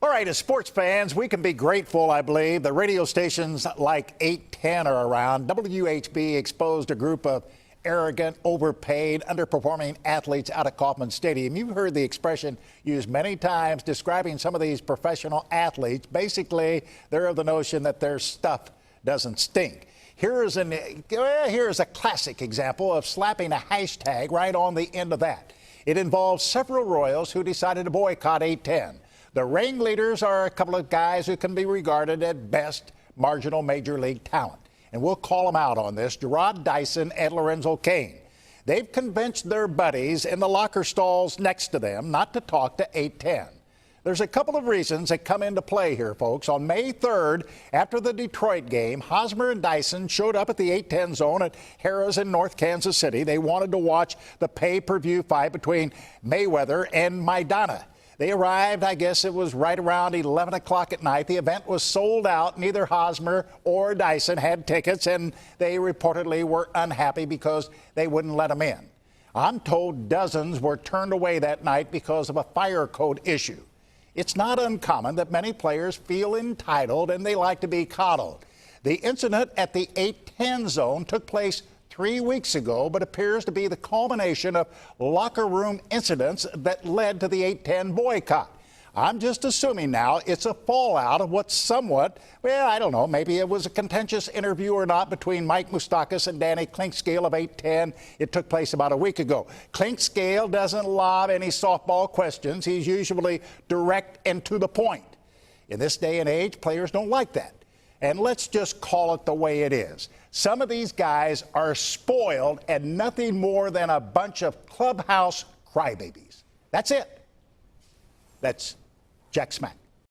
All right, as sports fans, we can be grateful, I believe. The radio stations like 810 are around. WHB exposed a group of arrogant, overpaid, underperforming athletes out of Kauffman Stadium. You've heard the expression used many times describing some of these professional athletes. Basically, they're of the notion that their stuff doesn't stink. Here's a classic example of slapping a hashtag right on the end of that. It involves several Royals who decided to boycott 810. The ringleaders are a couple of guys who can be regarded at best marginal major league talent. And we'll call them out on this, Jarrod Dyson and Lorenzo Cain. They've convinced their buddies in the locker stalls next to them not to talk to 810. There's a couple of reasons that come into play here, folks. On May 3rd, after the Detroit game, Hosmer and Dyson showed up at the 810 zone at Harrah's in North Kansas City. They wanted to watch the pay-per-view fight between Mayweather and Maidana. They arrived, I guess it was right around 11 o'clock at night. The event was sold out. Neither Hosmer or Dyson had tickets, and they reportedly were unhappy because they wouldn't let them in. I'm told dozens were turned away that night because of a fire code issue. It's not uncommon that many players feel entitled and they like to be coddled. The incident at the 810 zone took place 3 weeks ago, but appears to be the culmination of locker room incidents that led to the 810 boycott. I'm just assuming now it's a fallout of what's somewhat, well, I don't know, maybe it was a contentious interview or not between Mike Moustakas and Danny Clinkscale of 810. It took place about a week ago. Clinkscale doesn't lob any softball questions. He's usually direct and to the point. In this day and age, players don't like that. And let's just call it the way it is. Some of these guys are spoiled and nothing more than a bunch of clubhouse crybabies. That's it. That's Jack Smack.